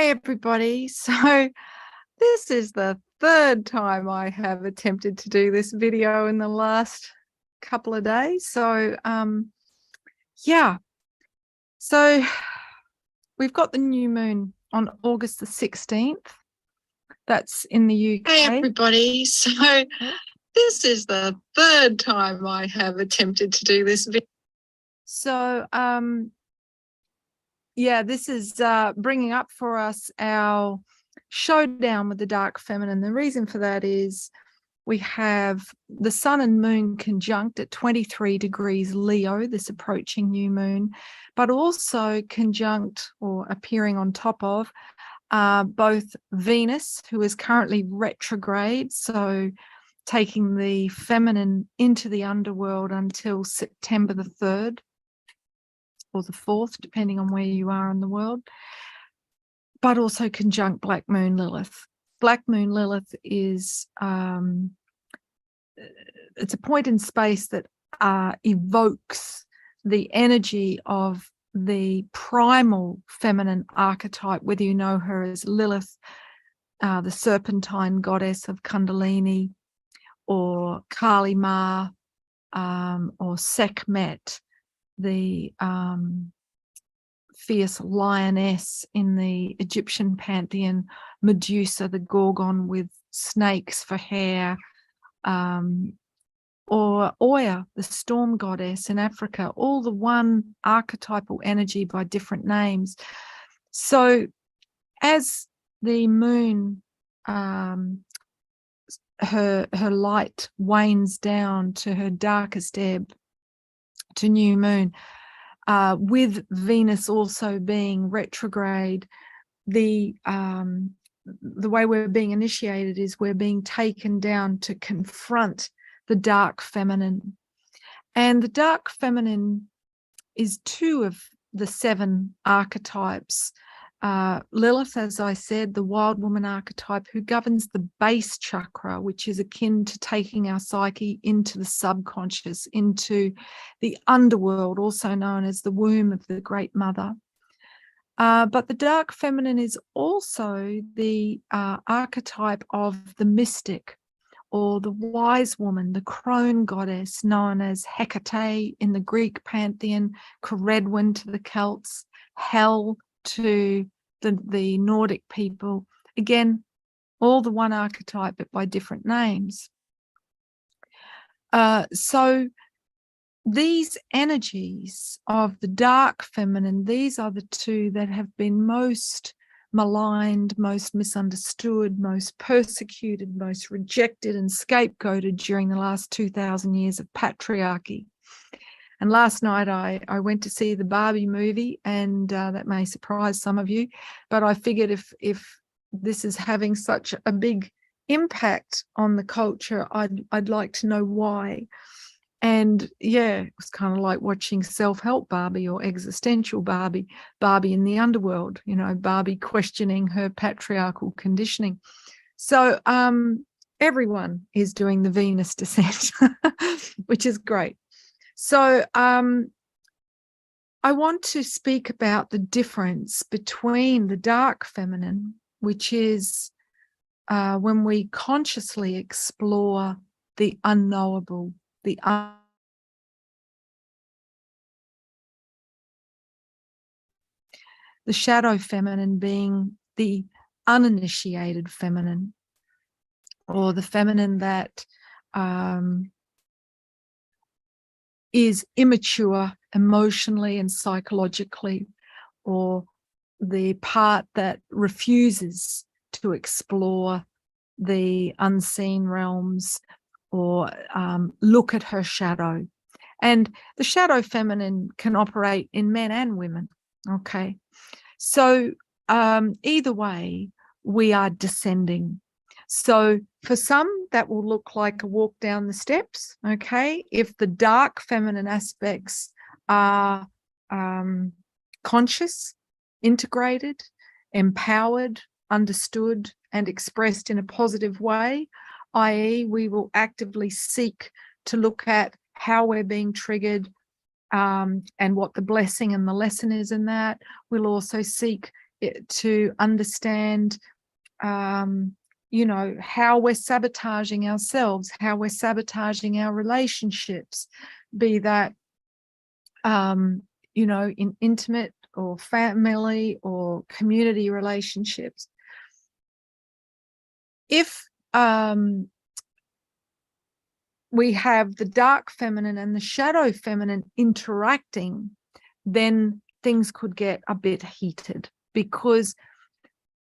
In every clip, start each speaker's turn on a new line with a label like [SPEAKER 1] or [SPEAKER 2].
[SPEAKER 1] Hi, everybody. So this is the third time I have attempted to do this video in the last couple of days. Yeah. So we've got the new moon on August the 16th. That's in the UK.
[SPEAKER 2] Hey, everybody. So this is the third time I have attempted to do this video.
[SPEAKER 1] So, yeah, this is bringing up for us our showdown with the dark feminine. The reason for that is we have the sun and moon conjunct at 23 degrees Leo, this approaching new moon, but also conjunct or appearing on top of both Venus, who is currently retrograde, so taking the feminine into the underworld until September the 3rd. Or the 4th, depending on where you are in the world, but also conjunct Black Moon Lilith. Black Moon Lilith is it's a point in space that evokes the energy of the primal feminine archetype, whether you know her as Lilith, the serpentine goddess of Kundalini, or Kali Ma, or Sekhmet, the fierce lioness in the Egyptian pantheon, Medusa, the Gorgon with snakes for hair, or Oya, the storm goddess in Africa, all the one archetypal energy by different names. So as the moon, her light wanes down to her darkest ebb, to new moon, with Venus also being retrograde, the way we're being initiated is we're being taken down to confront the dark feminine. And the dark feminine is 2 of the 7 archetypes. Lilith, as I said, the wild woman archetype, who governs the base chakra, which is akin to taking our psyche into the subconscious, into the underworld, also known as the womb of the Great Mother. But the dark feminine is also the archetype of the mystic, or the wise woman, the crone goddess known as Hecate in the Greek pantheon, Caredwin to the Celts, Hel to the Nordic people. Again, all the one archetype, but by different names. So these energies of the dark feminine, these are the 2 that have been most maligned, most misunderstood, most persecuted, most rejected and scapegoated during the last 2,000 years of patriarchy. And last night I went to see the Barbie movie, and that may surprise some of you, but I figured if this is having such a big impact on the culture, I'd like to know why. And yeah, it was kind of like watching self-help Barbie or existential Barbie in the underworld, Barbie questioning her patriarchal conditioning. So everyone is doing the Venus descent, which is great. So I want to speak about the difference between the dark feminine, which is when we consciously explore the unknowable, the shadow feminine being the uninitiated feminine, or the feminine that is immature emotionally and psychologically, or the part that refuses to explore the unseen realms or look at her shadow. And the shadow feminine can operate in men and women, okay? So either way, we are descending. So for some, that will look like a walk down the steps, okay? If the dark feminine aspects are conscious, integrated, empowered, understood, and expressed in a positive way, i.e. we will actively seek to look at how we're being triggered, and what the blessing and the lesson is in that. We'll also seek to understand, you know, how we're sabotaging ourselves, how we're sabotaging our relationships, be that, you know, in intimate or family or community relationships. If we have the dark feminine and the shadow feminine interacting, then things could get a bit heated, because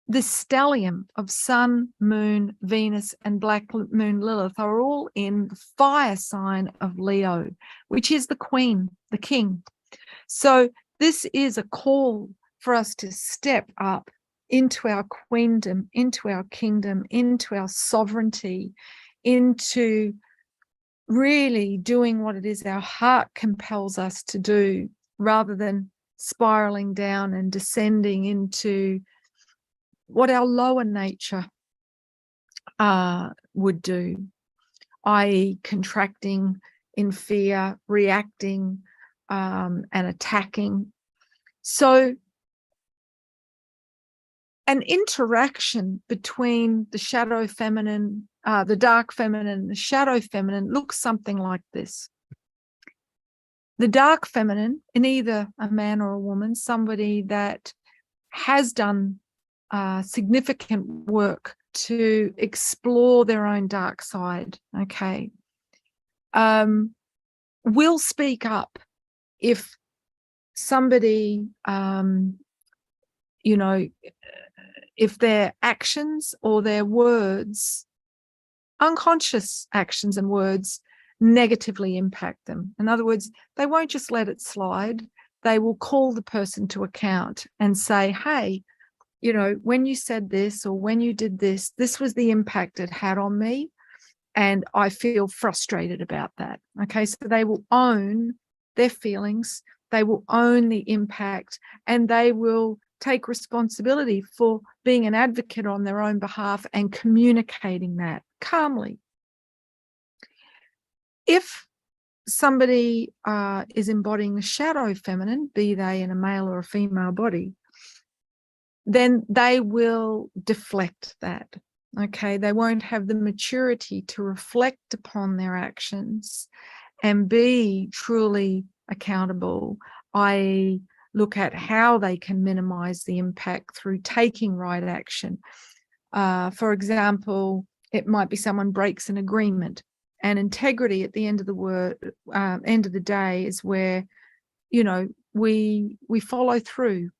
[SPEAKER 1] the stellium of Sun, Moon, Venus, and Black Moon Lilith are all in the fire sign of Leo, which is the queen, the king. So this is a call for us to step up into our queendom, into our kingdom, into our sovereignty, into really doing what it is our heart compels us to do, rather than spiraling down and descending into what our lower nature would do, i.e. contracting in fear, reacting, and attacking. So an interaction between the shadow feminine, the dark feminine, and the shadow feminine looks something like this. The dark feminine, in either a man or a woman, somebody that has done significant work to explore their own dark side, okay, will speak up if somebody, you know, if their actions or their words, unconscious actions and words, negatively impact them. In other words, they won't just let it slide. They will call the person to account and say, hey, you know, when you said this or when you did this, this was the impact it had on me, and I feel frustrated about that. Okay, so they will own their feelings, they will own the impact, and they will take responsibility for being an advocate on their own behalf and communicating that calmly. If somebody is embodying the shadow feminine, be they in a male or a female body, then they will deflect that. Okay, they won't have the maturity to reflect upon their actions and be truly accountable, i.e., look at how they can minimize the impact through taking right action. For example, it might be someone breaks an agreement, and integrity at the end of the day is where, you know, we follow through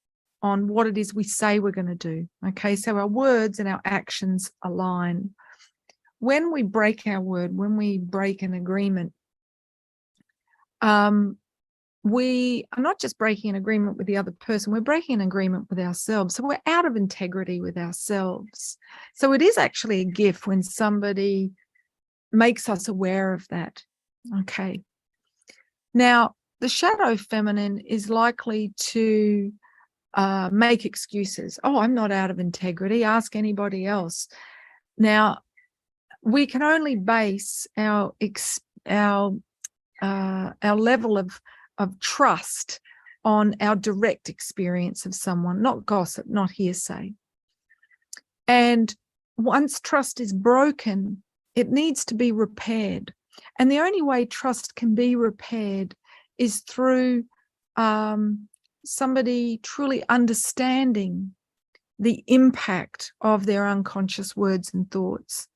[SPEAKER 1] on what it is we say we're going to do. Okay, so our words and our actions align. When we break our word, when we break an agreement, we are not just breaking an agreement with the other person, we're breaking an agreement with ourselves. So we're out of integrity with ourselves. So it is actually a gift when somebody makes us aware of that. Okay. Now, the shadow feminine is likely to make excuses. Oh, I'm not out of integrity. Ask anybody else. Now, we can only base our level of trust on our direct experience of someone, not gossip, not hearsay. And once trust is broken, it needs to be repaired. And the only way trust can be repaired is through somebody truly understanding the impact of their unconscious words and thoughts.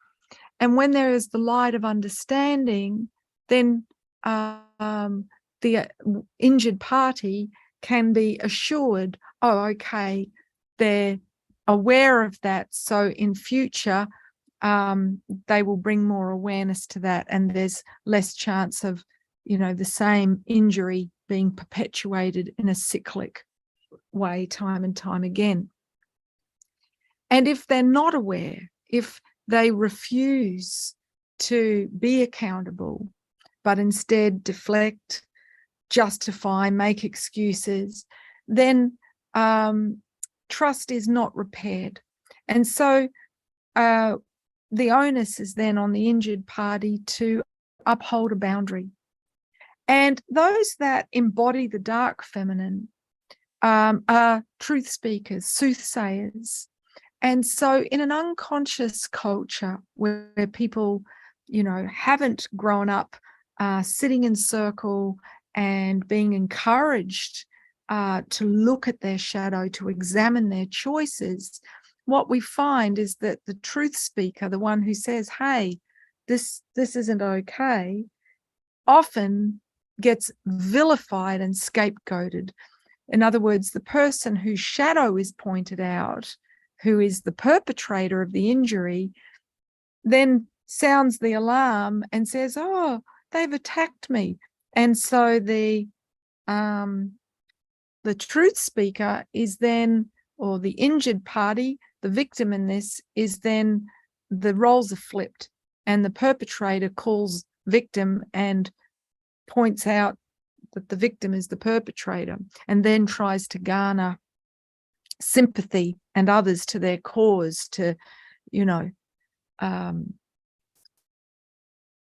[SPEAKER 1] And when there is the light of understanding, then the injured party can be assured, oh, okay, they're aware of that. So in future, they will bring more awareness to that, and there's less chance of, you know, the same injury being perpetuated in a cyclic way time and time again. And if they're not aware, if they refuse to be accountable, but instead deflect, justify, make excuses, then trust is not repaired. And so the onus is then on the injured party to uphold a boundary. And those that embody the dark feminine are truth speakers, soothsayers. And so in an unconscious culture where people, haven't grown up sitting in circle and being encouraged to look at their shadow, to examine their choices, what we find is that the truth speaker, the one who says, hey, this isn't okay, often gets vilified and scapegoated. In other words, the person whose shadow is pointed out, who is the perpetrator of the injury, then sounds the alarm and says, oh, they've attacked me. And so the truth speaker is then, or the injured party, the victim in this, is then, the roles are flipped, and the perpetrator calls victim and points out that the victim is the perpetrator, and then tries to garner sympathy and others to their cause, to,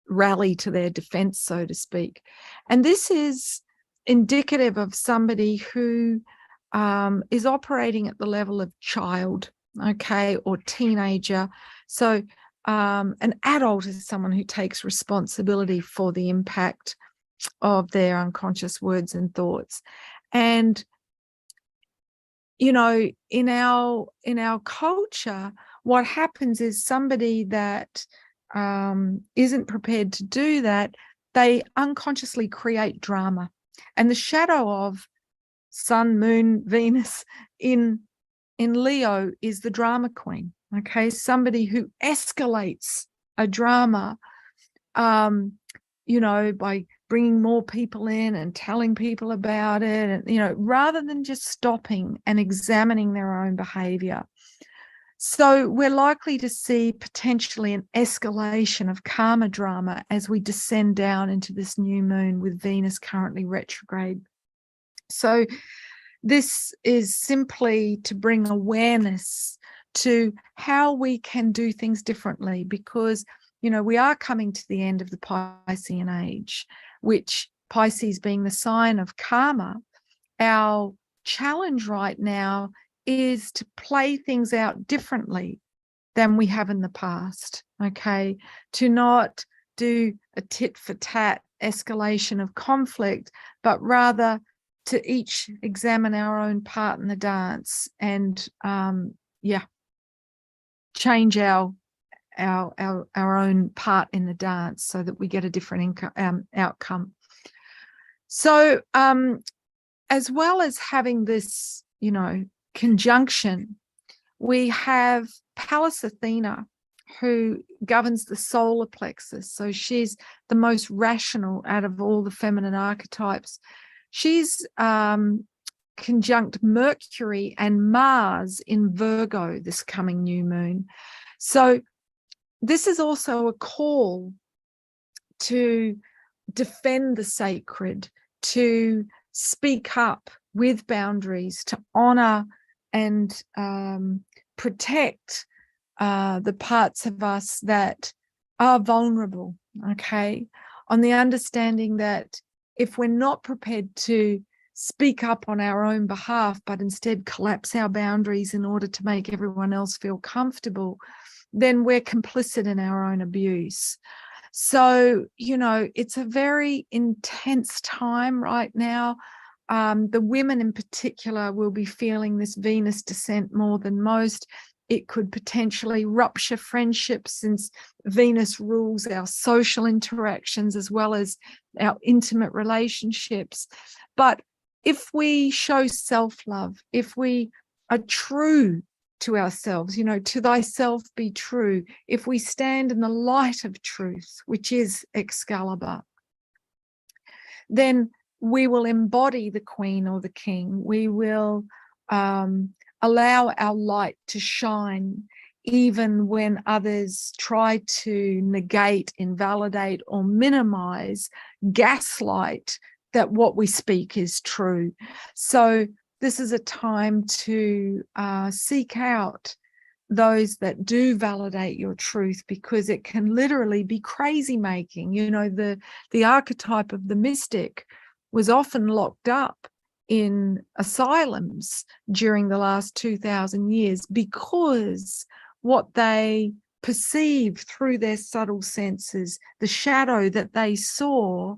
[SPEAKER 1] rally to their defense, so to speak. And this is indicative of somebody who is operating at the level of child, okay, or teenager. So an adult is someone who takes responsibility for the impact of their unconscious words and thoughts. And in our culture, what happens is somebody that isn't prepared to do that, they unconsciously create drama. And the shadow of Sun, Moon, Venus in Leo is the drama queen, okay? Somebody who escalates a drama, by bringing more people in and telling people about it, and, rather than just stopping and examining their own behavior. So we're likely to see potentially an escalation of karma drama as we descend down into this new moon with Venus currently retrograde. So this is simply to bring awareness to how we can do things differently, because, we are coming to the end of the Piscean age, which Pisces being the sign of karma. Our challenge right now is to play things out differently than we have in the past, okay? To not do a tit for tat escalation of conflict, but rather to each examine our own part in the dance and, change our own part in the dance so that we get a different outcome. So as well as having this, conjunction, we have Pallas Athena, who governs the solar plexus. So she's the most rational out of all the feminine archetypes. She's conjunct Mercury and Mars in Virgo this coming new moon. So this is also a call to defend the sacred, to speak up with boundaries, to honor and protect the parts of us that are vulnerable, okay? On the understanding that if we're not prepared to speak up on our own behalf, but instead collapse our boundaries in order to make everyone else feel comfortable, then we're complicit in our own abuse. So, it's a very intense time right now. The women in particular will be feeling this Venus descent more than most. It could potentially rupture friendships, since Venus rules our social interactions as well as our intimate relationships. But if we show self-love, if we are true to ourselves, to thyself be true, if we stand in the light of truth, which is Excalibur, then we will embody the queen or the king. We will allow our light to shine even when others try to negate, invalidate, or minimize, gaslight that what we speak is true. So this is a time to seek out those that do validate your truth, because it can literally be crazy making. The archetype of the mystic was often locked up in asylums during the last 2,000 years, because what they perceived through their subtle senses, the shadow that they saw,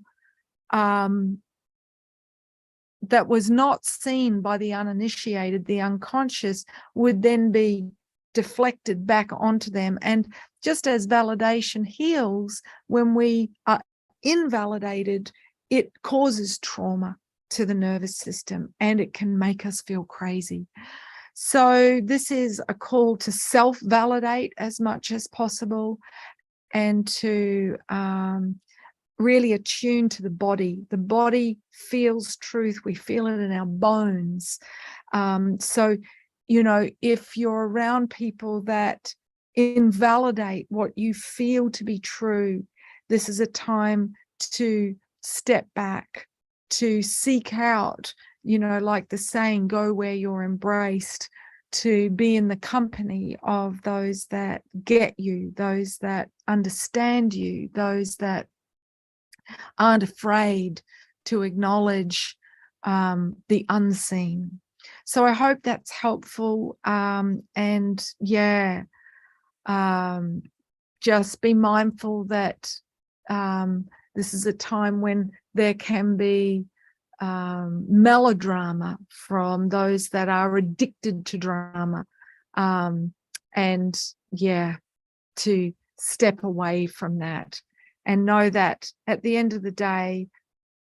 [SPEAKER 1] that was not seen by the uninitiated, the unconscious, would then be deflected back onto them. And just as validation heals, when we are invalidated, it causes trauma to the nervous system, and it can make us feel crazy. So this is a call to self-validate as much as possible, and to really attune to the body. The body feels truth. We feel it in our bones. So, you know, if you're around people that invalidate what you feel to be true, this is a time to step back, to seek out, you know, like the saying, go where you're embraced, to be in the company of those that get you, those that understand you, those that aren't afraid to acknowledge the unseen. So I hope that's helpful. And yeah, just be mindful that this is a time when there can be melodrama from those that are addicted to drama. And yeah, to step away from that and know that at the end of the day,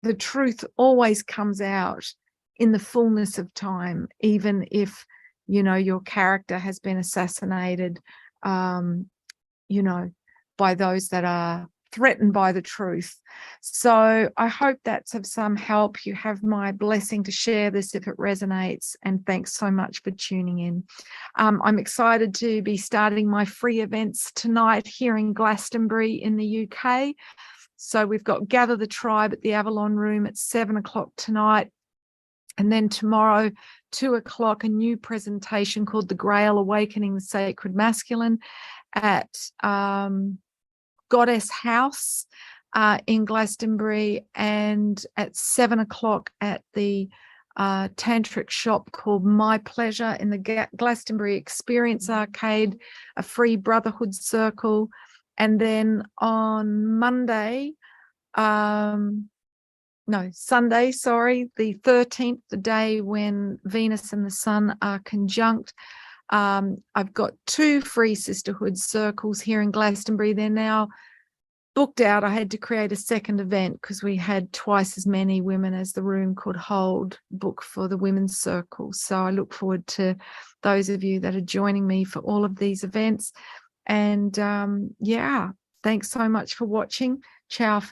[SPEAKER 1] the truth always comes out in the fullness of time, even if, you know, your character has been assassinated, you know, by those that are threatened by the truth. So I hope that's of some help. You have my blessing to share this if it resonates, and thanks so much for tuning in. I'm excited to be starting my free events tonight here in Glastonbury in the UK. So we've got Gather the Tribe at the Avalon Room at 7 o'clock tonight. And then tomorrow, 2 o'clock, a new presentation called The Grail, Awakening the Sacred Masculine at Goddess House in Glastonbury, and at 7 o'clock at the tantric shop called My Pleasure in the Glastonbury Experience Arcade, a free brotherhood circle. And then on Sunday, the 13th, the day when Venus and the Sun are conjunct, I've got 2 free sisterhood circles here in Glastonbury. They're now booked out. I had to create a second event because we had twice as many women as the room could hold book for the women's circle. So I look forward to those of you that are joining me for all of these events. And yeah, thanks so much for watching. Ciao for now.